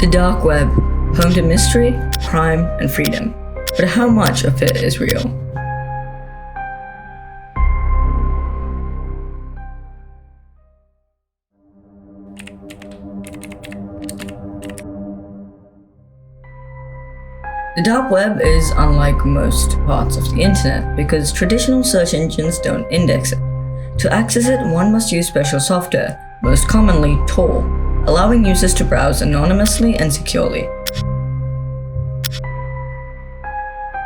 The dark web, home to mystery, crime, and freedom. But how much of it is real? The dark web is unlike most parts of the internet because traditional search engines don't index it. To access it, one must use special software, most commonly Tor, allowing users to browse anonymously and securely.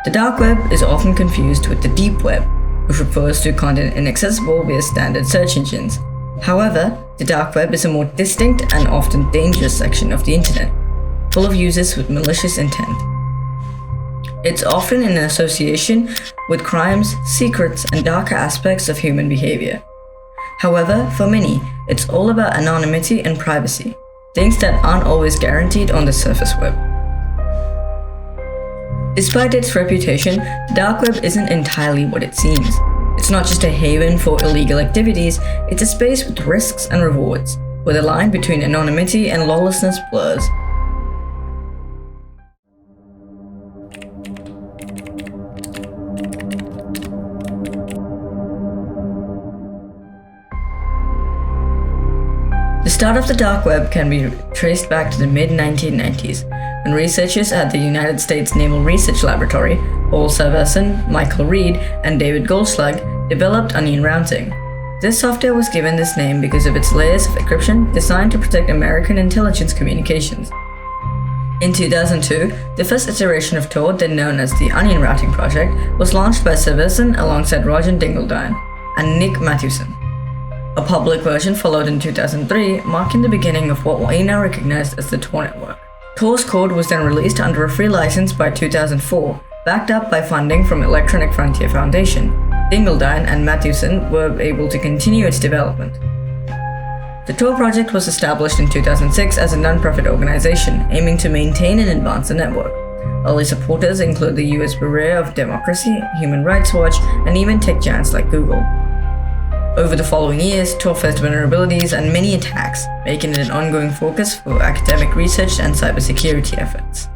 The dark web is often confused with the deep web, which refers to content inaccessible via standard search engines. However, the dark web is a more distinct and often dangerous section of the internet, full of users with malicious intent. It's often in association with crimes, secrets, and darker aspects of human behavior. However, for many, it's all about anonymity and privacy, things that aren't always guaranteed on the surface web. Despite its reputation, the dark web isn't entirely what it seems. It's not just a haven for illegal activities, it's a space with risks and rewards, where the line between anonymity and lawlessness blurs. The start of the dark web can be traced back to the mid-1990s, when researchers at the United States Naval Research Laboratory, Paul Saverson, Michael Reed, and David Goldschlag, developed onion routing. This software was given this name because of its layers of encryption designed to protect American intelligence communications. In 2002, the first iteration of Tor, then known as the Onion Routing Project, was launched by Saverson alongside Roger Dingledine and Nick Mathewson. A public version followed in 2003, marking the beginning of what we now recognize as the Tor network. Tor's code was then released under a free license by 2004, backed up by funding from Electronic Frontier Foundation. Dingledine and Mathewson were able to continue its development. The Tor project was established in 2006 as a non-profit organization aiming to maintain and advance the network. Early supporters include the US Bureau of Democracy, Human Rights Watch, and even tech giants like Google. Over the following years, Tor faced vulnerabilities and many attacks, making it an ongoing focus for academic research and cybersecurity efforts.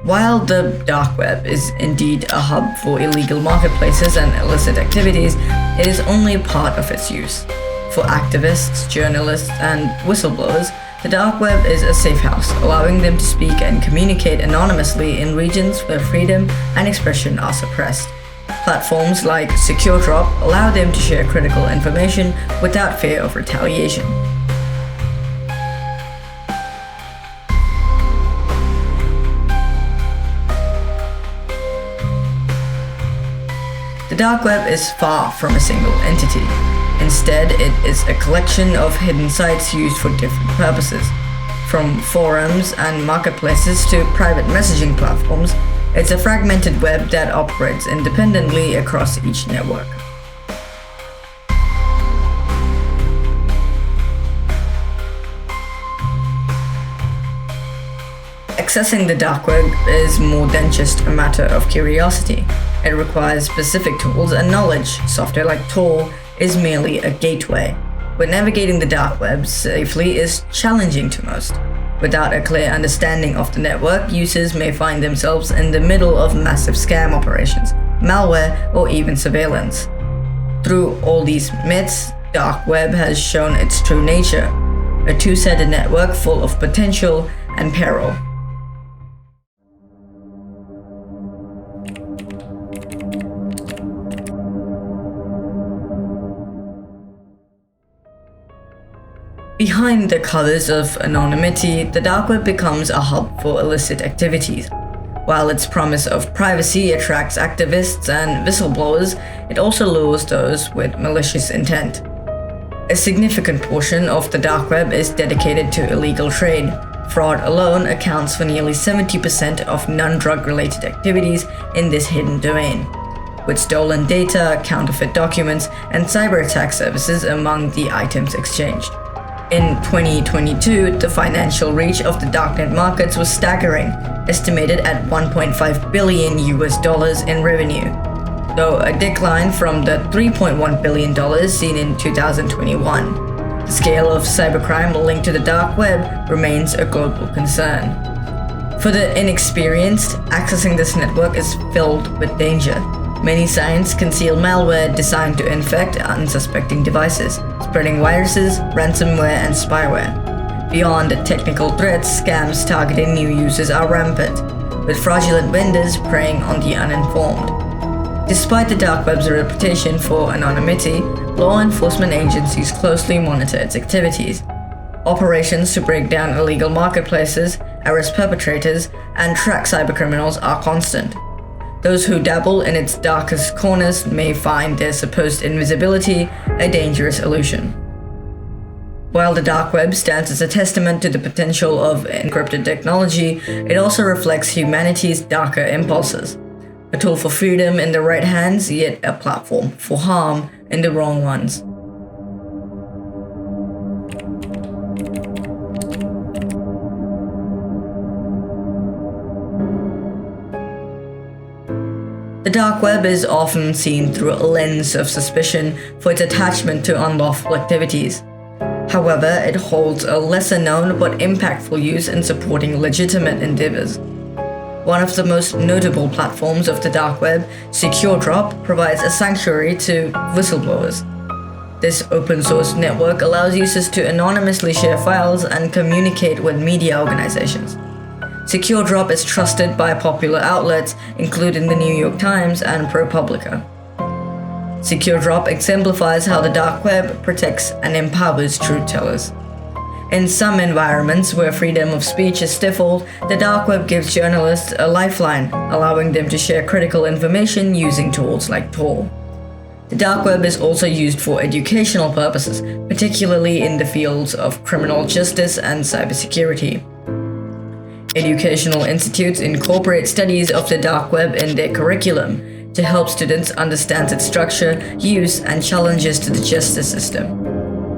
While the dark web is indeed a hub for illegal marketplaces and illicit activities, it is only part of its use. For activists, journalists, and whistleblowers, the dark web is a safe house, allowing them to speak and communicate anonymously in regions where freedom and expression are suppressed. Platforms like SecureDrop allow them to share critical information without fear of retaliation. The dark web is far from a single entity. Instead, it is a collection of hidden sites used for different purposes. From forums and marketplaces to private messaging platforms, it's a fragmented web that operates independently across each network. Accessing the dark web is more than just a matter of curiosity. It requires specific tools and knowledge. Software like Tor is merely a gateway, but navigating the dark web safely is challenging to most. Without a clear understanding of the network, users may find themselves in the middle of massive scam operations, malware, or even surveillance. Through all these myths, dark web has shown its true nature, a two-sided network full of potential and peril. Behind the covers of anonymity, the dark web becomes a hub for illicit activities. While its promise of privacy attracts activists and whistleblowers, it also lures those with malicious intent. A significant portion of the dark web is dedicated to illegal trade. Fraud alone accounts for nearly 70% of non-drug related activities in this hidden domain, with stolen data, counterfeit documents, and cyber attack services among the items exchanged. In 2022, the financial reach of the darknet markets was staggering, estimated at $1.5 billion in revenue, though a decline from the $3.1 billion seen in 2021. The scale of cybercrime linked to the dark web remains a global concern. For the inexperienced, accessing this network is filled with danger. Many sites conceal malware designed to infect unsuspecting devices, spreading viruses, ransomware, and spyware. Beyond technical threats, scams targeting new users are rampant, with fraudulent vendors preying on the uninformed. Despite the dark web's reputation for anonymity, law enforcement agencies closely monitor its activities. Operations to break down illegal marketplaces, arrest perpetrators, and track cybercriminals are constant. Those who dabble in its darkest corners may find their supposed invisibility a dangerous illusion. While the dark web stands as a testament to the potential of encrypted technology, it also reflects humanity's darker impulses. A tool for freedom in the right hands, yet a platform for harm in the wrong ones. The dark web is often seen through a lens of suspicion for its attachment to unlawful activities. However, it holds a lesser known but impactful use in supporting legitimate endeavors. One of the most notable platforms of the dark web, SecureDrop, provides a sanctuary to whistleblowers. This open source network allows users to anonymously share files and communicate with media organizations. SecureDrop is trusted by popular outlets, including the New York Times and ProPublica. SecureDrop exemplifies how the dark web protects and empowers truth tellers. In some environments where freedom of speech is stifled, the dark web gives journalists a lifeline, allowing them to share critical information using tools like Tor. The dark web is also used for educational purposes, particularly in the fields of criminal justice and cybersecurity. Educational institutes incorporate studies of the dark web in their curriculum to help students understand its structure, use, and challenges to the justice system.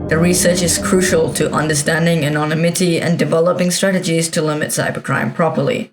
The research is crucial to understanding anonymity and developing strategies to limit cybercrime properly.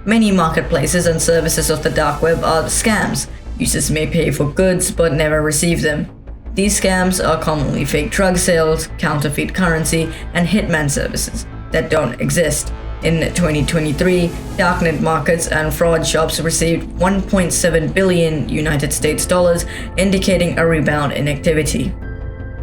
Many marketplaces and services of the dark web are scams. Users may pay for goods but never receive them. These scams are commonly fake drug sales, counterfeit currency, and hitman services that don't exist. In 2023, darknet markets and fraud shops received $1.7 billion US, indicating a rebound in activity.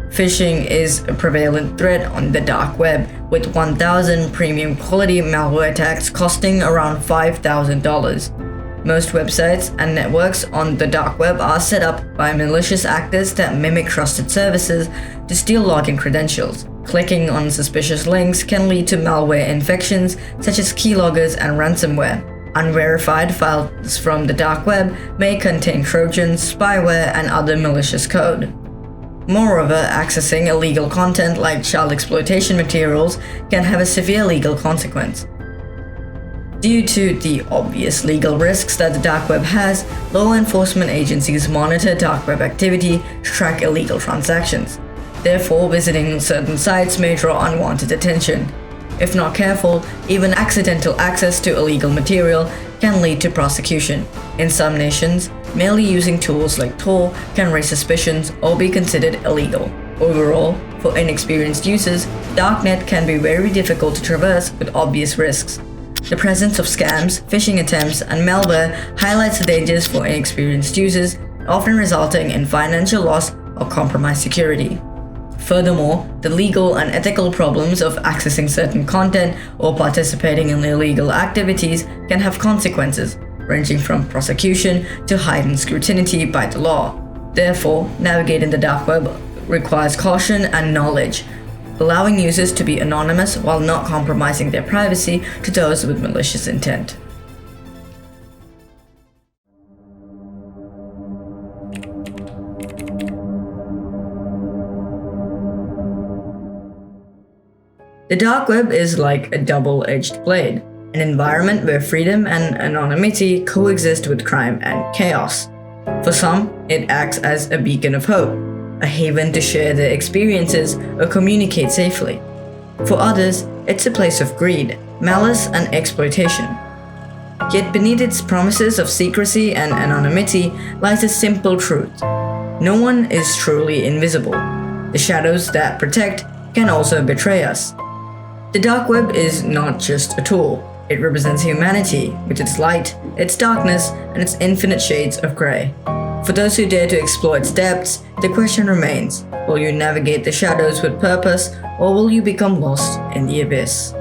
Phishing is a prevalent threat on the dark web, with 1,000 premium quality malware attacks costing around $5,000. Most websites and networks on the dark web are set up by malicious actors that mimic trusted services to steal login credentials. Clicking on suspicious links can lead to malware infections such as keyloggers and ransomware. Unverified files from the dark web may contain trojans, spyware, and other malicious code. Moreover, accessing illegal content like child exploitation materials can have a severe legal consequence. Due to the obvious legal risks that the dark web has, law enforcement agencies monitor dark web activity to track illegal transactions. Therefore, visiting certain sites may draw unwanted attention. If not careful, even accidental access to illegal material can lead to prosecution. In some nations, merely using tools like Tor can raise suspicions or be considered illegal. Overall, for inexperienced users, darknet can be very difficult to traverse with obvious risks. The presence of scams, phishing attempts, and malware highlights the dangers for inexperienced users, often resulting in financial loss or compromised security. Furthermore, the legal and ethical problems of accessing certain content or participating in illegal activities can have consequences, ranging from prosecution to heightened scrutiny by the law. Therefore, navigating the dark web requires caution and knowledge, allowing users to be anonymous while not compromising their privacy to those with malicious intent. The dark web is like a double-edged blade. an environment where freedom and anonymity coexist with crime and chaos. For some, it acts as a beacon of hope, a haven to share their experiences or communicate safely. For others, it's a place of greed, malice, and exploitation. Yet beneath its promises of secrecy and anonymity lies a simple truth. No one is truly invisible. The shadows that protect can also betray us. The dark web is not just a tool. It represents humanity, with its light, its darkness, and its infinite shades of grey. For those who dare to explore its depths, the question remains, will you navigate the shadows with purpose, or will you become lost in the abyss?